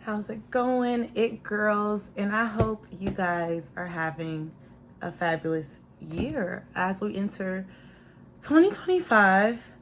How's it going, it girls? And I hope you guys are having a fabulous year as we enter 2025.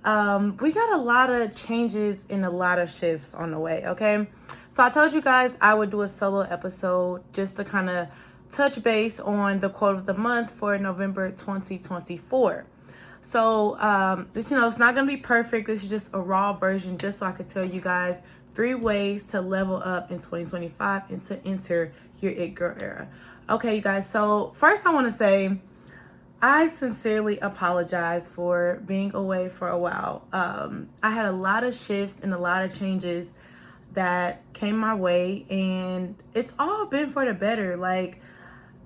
We got a lot of changes and a lot of shifts on the way, okay? So I told you guys I would do a solo episode just to kind of touch base on the quote of the month for November 2024. So this, it's not gonna be perfect. This is just a raw version, just so I could tell you guys 3 ways to level up in 2025 and to enter your It Girl era. Okay, you guys. So first, I want to say I sincerely apologize for being away for a while. I had a lot of shifts and a lot of changes that came my way, and it's all been for the better.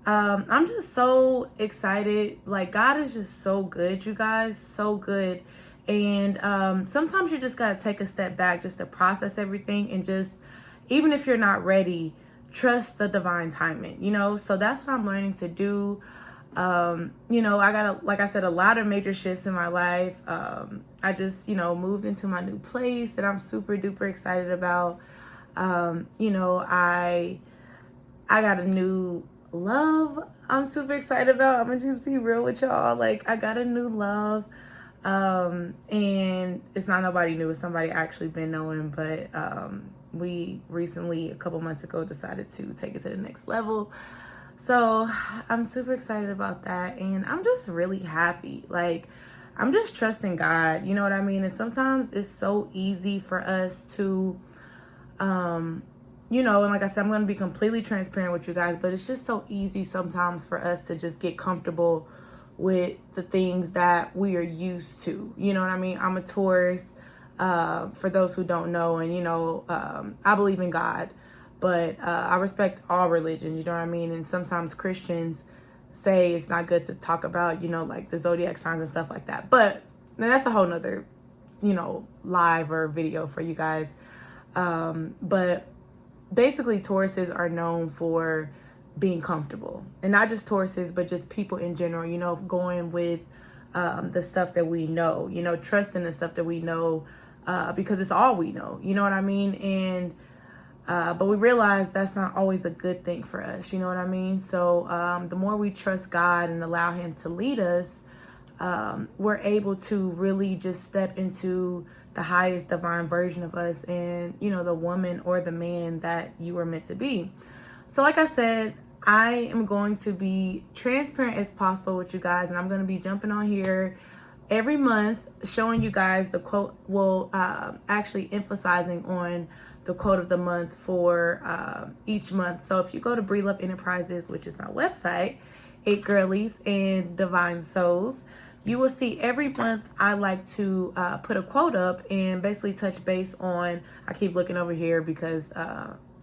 I'm just so excited. Like, God is just so good, you guys, so good. And sometimes you just got to take a step back just to process everything and just, even if you're not ready, trust the divine timing, So that's what I'm learning to do. I got, like I said, a lot of major shifts in my life. I just, moved into my new place that I'm super duper excited about. I got a new love I'm super excited about. I'm gonna just be real with y'all. Like, I got a new love. And it's not nobody new, it's somebody I actually been knowing, but we recently, a couple months ago, decided to take it to the next level. So I'm super excited about that, and I'm just really happy. Like, I'm just trusting God, you know what I mean? And sometimes it's so easy for us to and like I said, I'm going to be completely transparent with you guys, but it's just so easy sometimes for us to just get comfortable with the things that we are used to. You know what I mean? I'm a tourist, for those who don't know, and, I believe in God, but I respect all religions, you know what I mean? And sometimes Christians say it's not good to talk about, like the zodiac signs and stuff like that. But that's a whole nother, live or video for you guys. But basically, Tauruses are known for being comfortable, and not just Tauruses, but just people in general, going with the stuff that we know, trusting the stuff that we know, because it's all we know, you know what I mean? And but we realize that's not always a good thing for us, you know what I mean? So the more we trust God and allow him to lead us, we're able to really just step into the highest divine version of us and, the woman or the man that you were meant to be. So like I said, I am going to be transparent as possible with you guys, and I'm going to be jumping on here every month showing you guys the quote, actually emphasizing on the quote of the month for each month. So if you go to Breedlove Enterprises, which is my website, 8 Girlies and Divine Souls, you will see every month I like to put a quote up and basically touch base on, I keep looking over here because,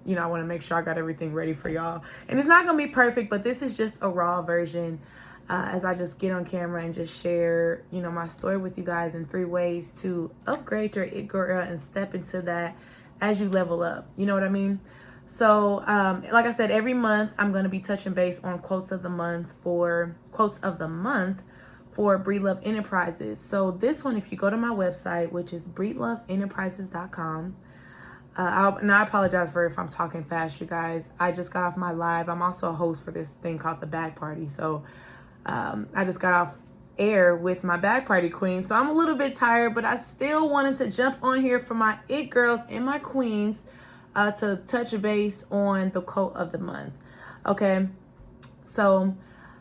I want to make sure I got everything ready for y'all. And it's not going to be perfect, but this is just a raw version as I just get on camera and just share, my story with you guys in 3 ways to upgrade your It Girl era and step into that as you level up. You know what I mean? So, like I said, every month I'm going to be touching base on quotes of the month for Breedlove Enterprises. So this one, if you go to my website, which is breedloveenterprises.com, and I apologize for if I'm talking fast, you guys. I just got off my live. I'm also a host for this thing called The Bag Party. So I just got off air with my Bag Party queen. So I'm a little bit tired, but I still wanted to jump on here for my It Girls and my queens to touch base on the quote of the month. Okay, so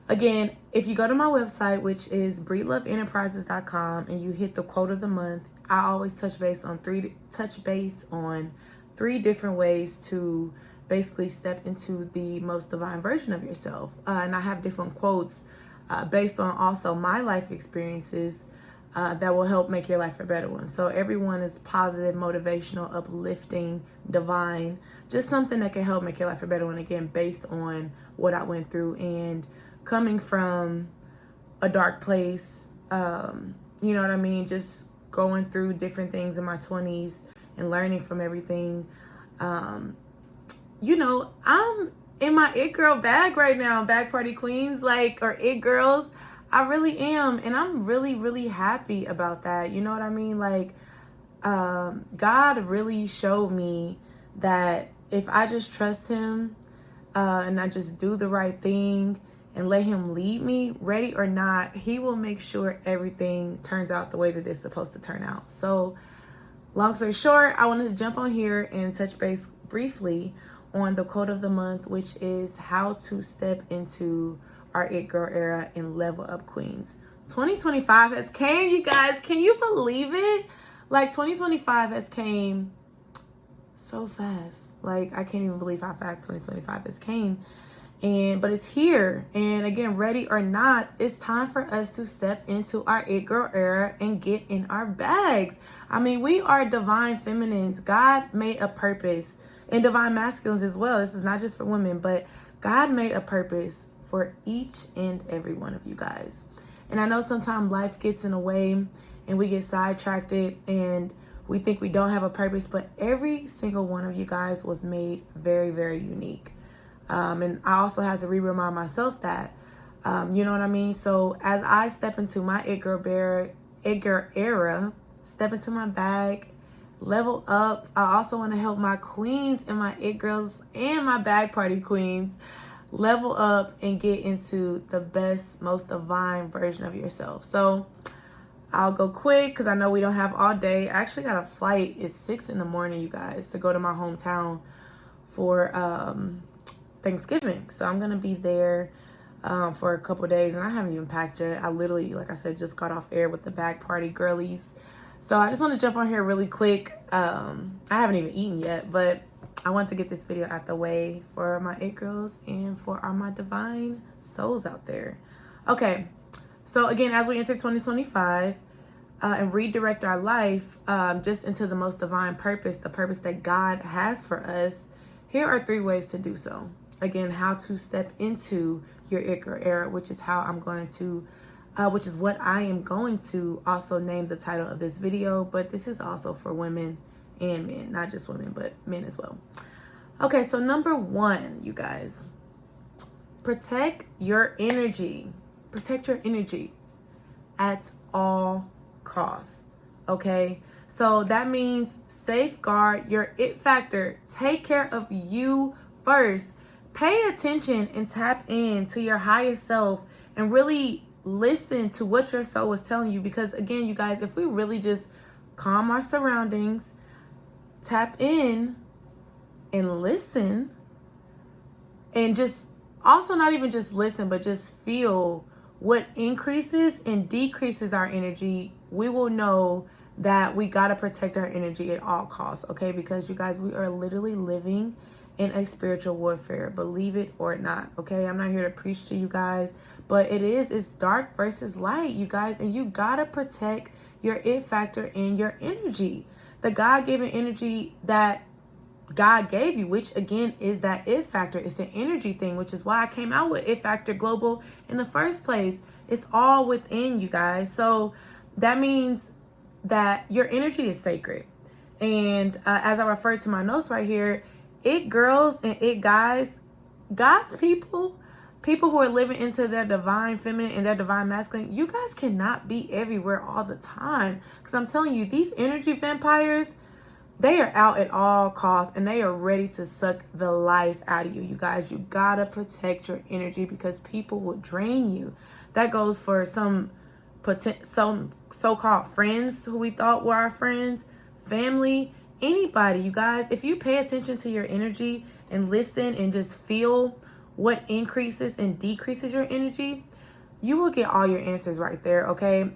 again, if you go to my website, which is breedloveenterprises.com, and you hit the quote of the month, I always touch base on three different ways to basically step into the most divine version of yourself. And I have different quotes based on also my life experiences that will help make your life a better one. So everyone is positive, motivational, uplifting, divine, just something that can help make your life a better one, again, based on what I went through and coming from a dark place, you know what I mean? Just going through different things in my 20s and learning from everything. I'm in my It Girl bag right now, Bag Party Queens, or It Girls. I really am. And I'm really, really happy about that. You know what I mean? God really showed me that if I just trust him and I just do the right thing and let him lead me, ready or not, he will make sure everything turns out the way that it's supposed to turn out. So long story short, I wanted to jump on here and touch base briefly on the quote of the month, which is how to step into our It Girl era and level up queens. 2025 has came, you guys. Can you believe it? Like 2025 has came so fast. Like I can't even believe how fast 2025 has came. But it's here. And again, ready or not, it's time for us to step into our It Girl era and get in our bags. I mean, we are divine feminines. God made a purpose, and divine masculines as well. This is not just for women, but God made a purpose for each and every one of you guys. And I know sometimes life gets in the way and we get sidetracked and we think we don't have a purpose, but every single one of you guys was made very, very unique. And I also had to remind myself that, you know what I mean? So as I step into my It Girl era, step into my bag, level up, I also want to help my queens and my It Girls and my bag party queens level up and get into the best, most divine version of yourself. So I'll go quick because I know we don't have all day. I actually got a flight. It's 6 a.m, you guys, to go to my hometown for Thanksgiving. So I'm gonna be there for a couple days, and I haven't even packed yet. I literally, like I said, just got off air with the bag party girlies. So I just want to jump on here really quick. I haven't even eaten yet, but I want to get this video out the way for my It Girls and for all my divine souls out there. Okay, so again, as we enter 2025 and redirect our life just into the most divine purpose, the purpose that God has for us, here are 3 ways to do so. Again, how to step into your It Girl era, which is how I'm going to, which is what I am going to also name the title of this video. But this is also for women and men, not just women, but men as well. Okay, so number 1, you guys, protect your energy. Protect your energy at all costs. Okay, so that means safeguard your it factor. Take care of you first. Pay attention and tap in to your highest self and really listen to what your soul is telling you. Because again, you guys, if we really just calm our surroundings, tap in and listen, and just also not even just listen, but just feel what increases and decreases our energy, we will know that we got to protect our energy at all costs. Okay, because you guys, we are literally living in a spiritual warfare, believe it or not. Okay, I'm not here to preach to you guys, but it's dark versus light, you guys, and you gotta protect your it factor and your energy, the God-given energy that God gave you, which again is that it factor. It's an energy thing, which is why I came out with It Factor Global in the first place. It's all within you guys. So that means that your energy is sacred. And as I refer to my notes right here, it girls and it guys, God's people who are living into their divine feminine and their divine masculine, you guys cannot be everywhere all the time. Because I'm telling you, these energy vampires, they are out at all costs and they are ready to suck the life out of you. You guys, you gotta protect your energy because people will drain you. That goes for some so-called friends who we thought were our friends, family, anybody. You guys, if you pay attention to your energy and listen and just feel what increases and decreases your energy, you will get all your answers right there. Okay,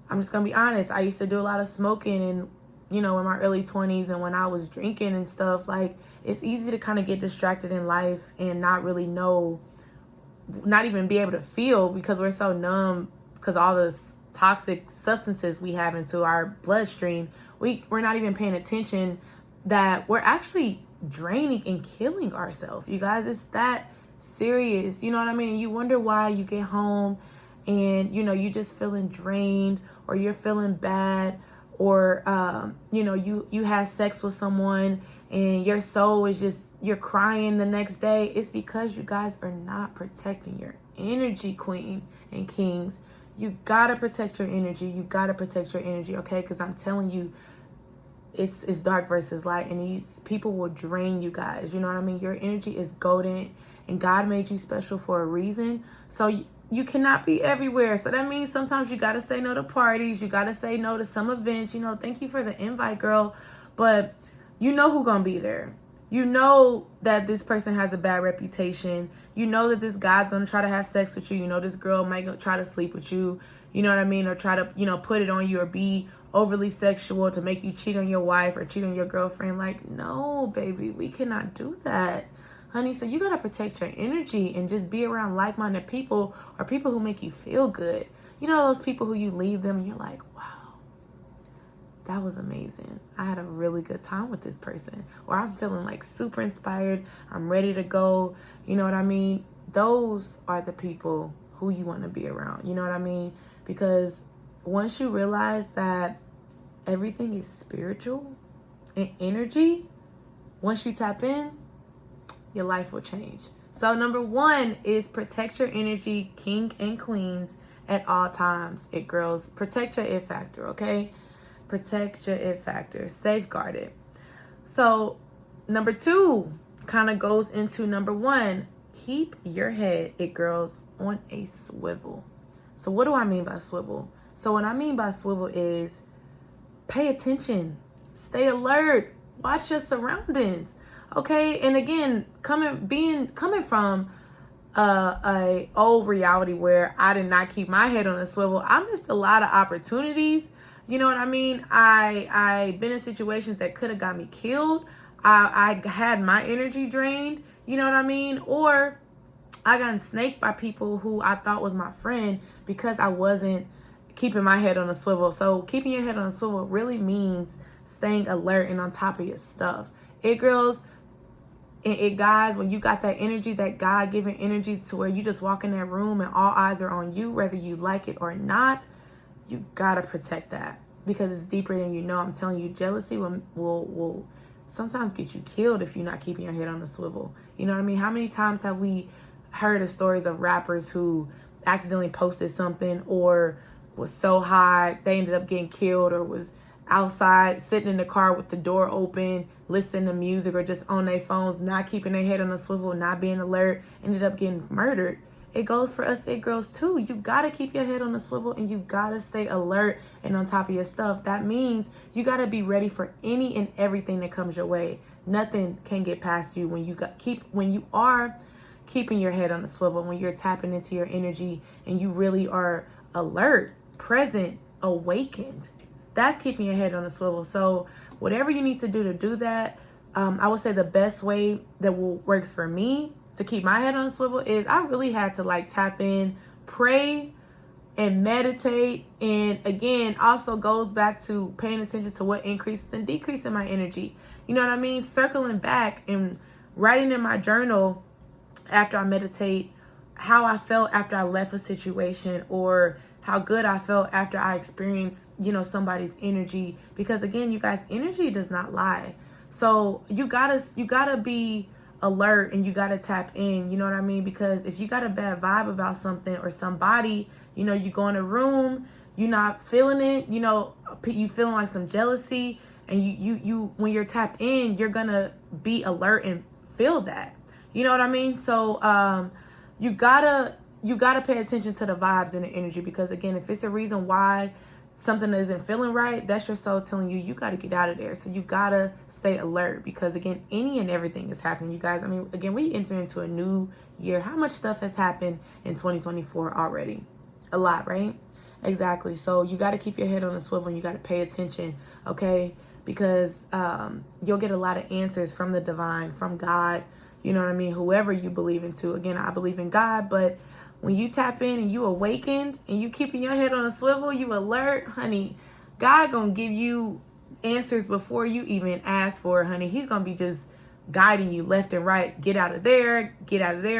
I'm just gonna be honest, I used to do a lot of smoking and in my early 20s, and when I was drinking and stuff, like, it's easy to kind of get distracted in life and not really know, not even be able to feel, because we're so numb because all this toxic substances we have into our bloodstream. We're not even paying attention that we're actually draining and killing ourselves. You guys, it's that serious. You know what I mean? And you wonder why you get home and you just feeling drained, or you're feeling bad, or you had sex with someone and your soul is just, you're crying the next day. It's because you guys are not protecting your energy, queen and kings. You gotta protect your energy. You gotta protect your energy, okay? Because I'm telling you, it's dark versus light, and these people will drain you guys. You know what I mean? Your energy is golden, and God made you special for a reason. So you cannot be everywhere. So that means sometimes you got to say no to parties. You got to say no to some events. You know, thank you for the invite, girl. But you know who's going to be there. You know that this person has a bad reputation. You know that this guy's going to try to have sex with you. You know this girl might try to sleep with you. You know what I mean? Or try to, you know, put it on you or be overly sexual to make you cheat on your wife or cheat on your girlfriend. Like, no, baby, we cannot do that. Honey, so you got to protect your energy and just be around like-minded people or people who make you feel good. You know those people who you leave them and you're like, wow, that was amazing. I had a really good time with this person. Or I'm feeling like super inspired. I'm ready to go. You know what I mean? Those are the people who you want to be around. You know what I mean? Because once you realize that everything is spiritual and energy, once you tap in, your life will change. So number 1 is protect your energy, king and queens, at all times. It girls, protect your it factor, okay? Protect your it factor. Safeguard it. So number 2 kind of goes into number 1. Keep your head, it girls, on a swivel. So what do I mean by swivel? So what I mean by swivel is pay attention, stay alert, watch your surroundings. Okay, and again, coming from a old reality where I did not keep my head on a swivel, I missed a lot of opportunities. You know what I mean? I been in situations that could have got me killed. I had my energy drained. You know what I mean? Or I got snaked by people who I thought was my friend because I wasn't keeping my head on a swivel. So keeping your head on a swivel really means staying alert and on top of your stuff. It girls, it guys, when you got that energy, that God-given energy to where you just walk in that room and all eyes are on you, whether you like it or not, you gotta protect that because it's deeper than you know. I'm telling you, jealousy will sometimes get you killed if you're not keeping your head on a swivel. You know what I mean? How many times have we heard of stories of rappers who accidentally posted something or was so high they ended up getting killed, or was outside sitting in the car with the door open listening to music, or just on their phones, not keeping their head on a swivel, not being alert, ended up getting murdered. It goes for us it girls too. You gotta keep your head on a swivel and you gotta stay alert and on top of your stuff. That means you gotta be ready for any and everything that comes your way. Nothing can get past you when you are keeping your head on a swivel, when you're tapping into your energy and you really are alert, present, awakened. That's keeping your head on a swivel. So whatever you need to do that, I would say the best way that works for me to keep my head on a swivel is I really had to like tap in, pray, and meditate. And again, also goes back to paying attention to what increases and decreases my energy. You know what I mean? Circling back and writing in my journal after I meditate how I felt after I left a situation, or how good I felt after I experienced, somebody's energy. Because again, you guys, energy does not lie. So you gotta be alert and you gotta tap in, you know what I mean? Because if you got a bad vibe about something or somebody, you go in a room, you're not feeling it, you feeling like some jealousy, and you when you're tapped in, you're gonna be alert and feel that. You know what I mean? So you gotta pay attention to the vibes and the energy, because again, if it's a reason why something isn't feeling right, that's your soul telling you got to get out of there. So you got to stay alert, because again, any and everything is happening, you guys. I mean, again, we enter into a new year. How much stuff has happened in 2024 already? A lot, right? Exactly. So you got to keep your head on a swivel and you got to pay attention, okay? Because you'll get a lot of answers from the divine, from God, you know what I mean? Whoever you believe into. Again, I believe in God, but when you tap in and you awakened and you keeping your head on a swivel, you alert, honey, God gonna give you answers before you even ask for it, honey. He's gonna be just guiding you left and right. Get out of there,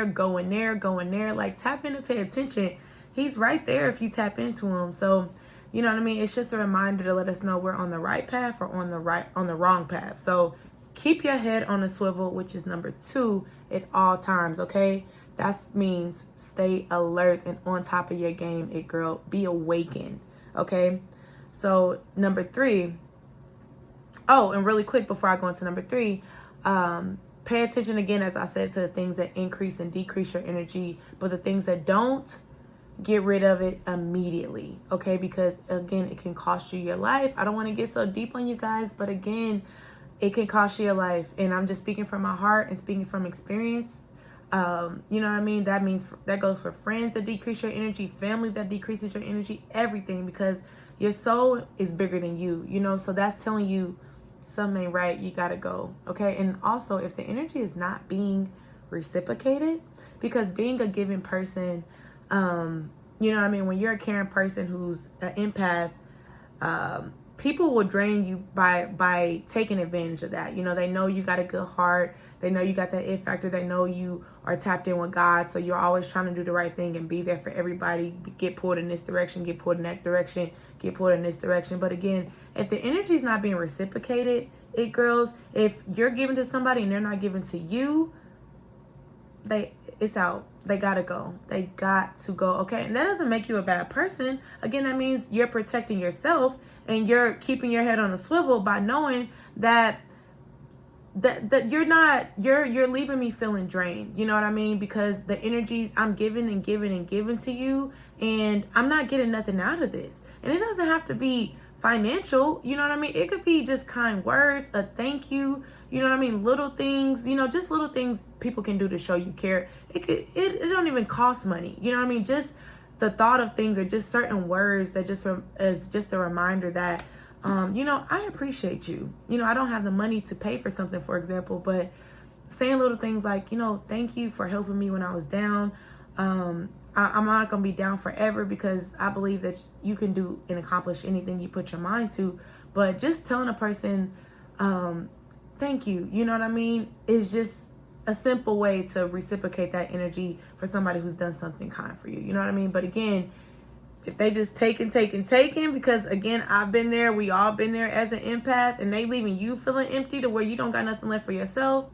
go in there. Like, tap in and pay attention. He's right there if you tap into him. So, you know what I mean? It's just a reminder to let us know we're on the right path or on the wrong path. So keep your head on a swivel, which is number 2 at all times, okay? That means stay alert and on top of your game, girl. Be awakened, okay? So number 3, Oh, and really quick before I go into number 3, pay attention again, as I said, to the things that increase and decrease your energy, but the things that don't, get rid of it immediately, okay? Because again, it can cost you your life. I don't want to get so deep on you guys, but again, it can cost you your life. And I'm just speaking from my heart and speaking from experience. You know what I mean? That means that goes for friends that decrease your energy, family that decreases your energy, everything, because your soul is bigger than you, you know? So that's telling you something ain't right. You got to go, okay? And also, if the energy is not being reciprocated, because being a giving person, you know what I mean? When you're a caring person who's an empath, people will drain you by taking advantage of that. You know, they know you got a good heart. They know you got that it factor. They know you are tapped in with God. So you're always trying to do the right thing and be there for everybody. Get pulled in this direction, get pulled in that direction, get pulled in this direction. But again, if the energy is not being reciprocated, girls, if you're giving to somebody and they're not giving to you, it's out. They gotta go. They got to go, okay? And that doesn't make you a bad person. Again, that means you're protecting yourself and you're keeping your head on a swivel by knowing that you're leaving me feeling drained. You know what I mean? Because the energies I'm giving and giving and giving to you, and I'm not getting nothing out of this. And it doesn't have to be financial, you know what I mean? It could be just kind words, a thank you, you know what I mean? Little things, you know, just little things people can do to show you care. It don't even cost money, you know what I mean? Just the thought of things, or just certain words that just is just a reminder that, you know, I appreciate you. You know, I don't have the money to pay for something, for example, but saying little things like, you know, thank you for helping me when I was down. I'm not going to be down forever, because I believe that you can do and accomplish anything you put your mind to. But just telling a person, thank you, you know what I mean, is just a simple way to reciprocate that energy for somebody who's done something kind for you. You know what I mean? But again, if they just taking, because again, I've been there, we all been there as an empath, and they leaving you feeling empty to where you don't got nothing left for yourself,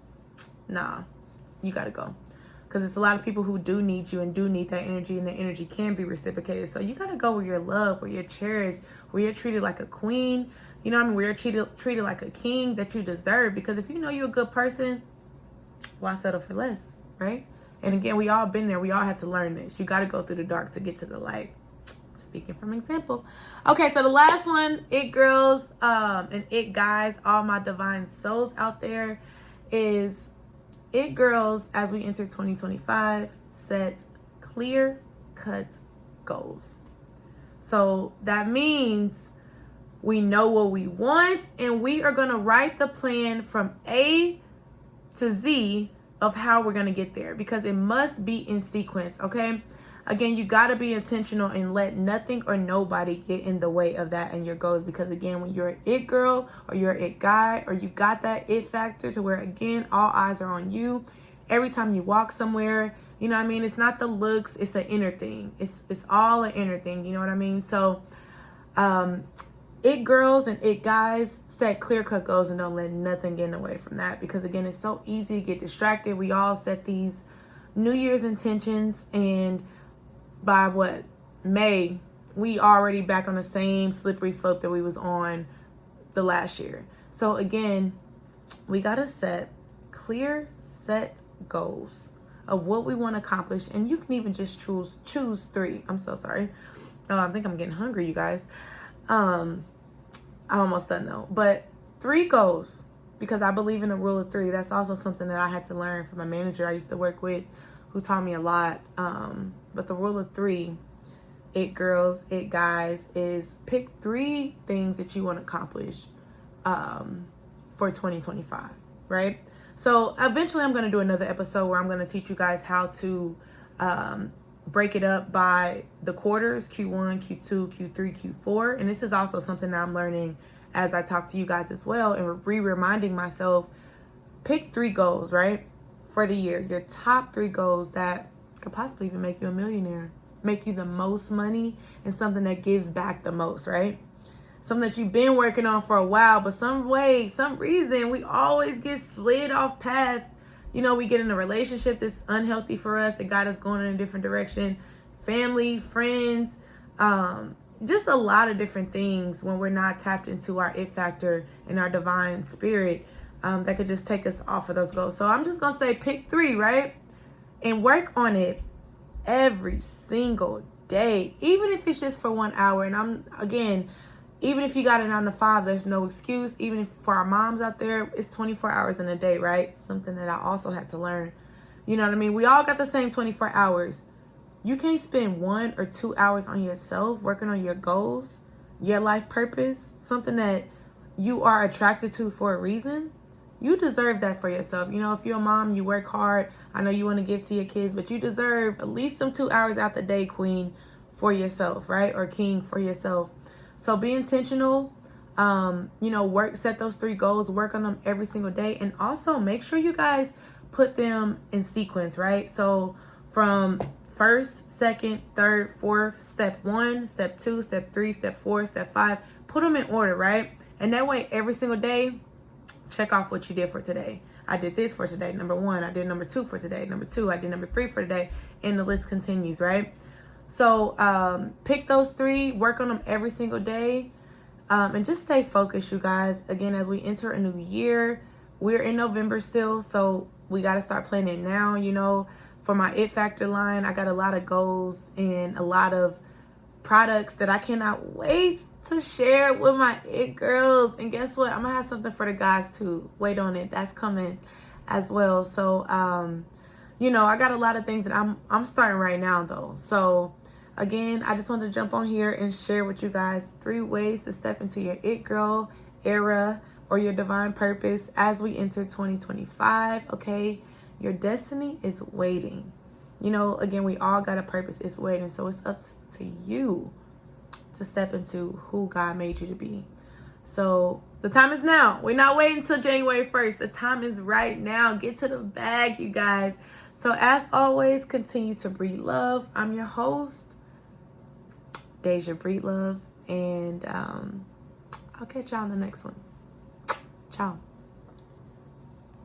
nah, you got to go. Because it's a lot of people who do need you and do need that energy, and the energy can be reciprocated. So you got to go where you're loved, where you're cherished, where you're treated like a queen, you know what I mean, where you're treated like a king that you deserve. Because if you know you're a good person, why settle for less, right? And again, we all been there. We all had to learn this. You got to go through the dark to get to the light. Speaking from example. Okay, so the last one, it girls and it guys, all my divine souls out there, is it girls, as we enter 2025, set clear-cut goals. So that means we know what we want, and we are going to write the plan from A to Z of how we're going to get there, because it must be in sequence, okay? Again, you got to be intentional and let nothing or nobody get in the way of that and your goals. Because again, when you're an it girl or you're an it guy, or you got that it factor to where, again, all eyes are on you. Every time you walk somewhere, you know what I mean? It's not the looks, it's an inner thing. It's all an inner thing, you know what I mean? So, it girls and it guys, set clear-cut goals and don't let nothing get in the way from that. Because again, it's so easy to get distracted. We all set these New Year's intentions, and by May, we already back on the same slippery slope that we was on the last year. So again, we got to set goals of what we want to accomplish. And you can even just choose 3. I'm so sorry. I think I'm getting hungry, you guys. I'm almost done though. But 3 goals, because I believe in the rule of 3. That's also something that I had to learn from a manager I used to work with, who taught me a lot. But the rule of 3, it girls, it guys, is pick 3 things that you want to accomplish for 2025, right? So eventually I'm going to do another episode where I'm going to teach you guys how to break it up by the quarters, Q1, Q2, Q3, Q4. And this is also something that I'm learning as I talk to you guys as well, and reminding myself, pick 3 goals, right, for the year. Your top 3 goals that could possibly even make you a millionaire, make you the most money, and something that gives back the most, right? Something that you've been working on for a while, but some reason, we always get slid off path. You know, we get in a relationship that's unhealthy for us, that got us going in a different direction. Family, friends, just a lot of different things when we're not tapped into our it factor and our divine spirit, that could just take us off of those goals. So I'm just going to say pick 3, right? And work on it every single day, even if it's just for 1 hour. And even if you got a 9 to 5, there's no excuse. Even if for our moms out there, it's 24 hours in a day, right? Something that I also had to learn. You know what I mean? We all got the same 24 hours. You can't spend 1 or 2 hours on yourself, working on your goals, your life purpose, something that you are attracted to for a reason. You deserve that for yourself. You know, if you're a mom, you work hard. I know you want to give to your kids, but you deserve at least some 2 hours out the day, queen, for yourself, right? Or king, for yourself. So be intentional. Set those 3 goals, work on them every single day. And also make sure you guys put them in sequence, right? So from first, second, third, fourth, step 1, step 2, step 3, step 4, step 5, put them in order, right? And that way every single day, check off what you did for today. I did this for today, number 1. I did number 2 for today. Number 2, I did number 3 for today. And the list continues, right? So pick those 3, work on them every single day. And just stay focused, you guys. Again, as we enter a new year, we're in November still, so we got to start planning now. You know, for my It Factor line, I got a lot of goals and a lot of products that I cannot wait to share with my It girls. And guess what? I'm going to have something for the guys too. Wait on it. That's coming as well. So, I got a lot of things that I'm starting right now though. So again, I just wanted to jump on here and share with you guys 3 ways to step into your It Girl era or your divine purpose as we enter 2025, okay? Your destiny is waiting. Again, we all got a purpose. It's waiting. So it's up to you to step into who God made you to be. So the time is now. We're not waiting until January 1st. The time is right now. Get to the bag, you guys. So as always, continue to breed love. I'm your host, Daisha Breedlove, and I'll catch y'all on the next one. Ciao.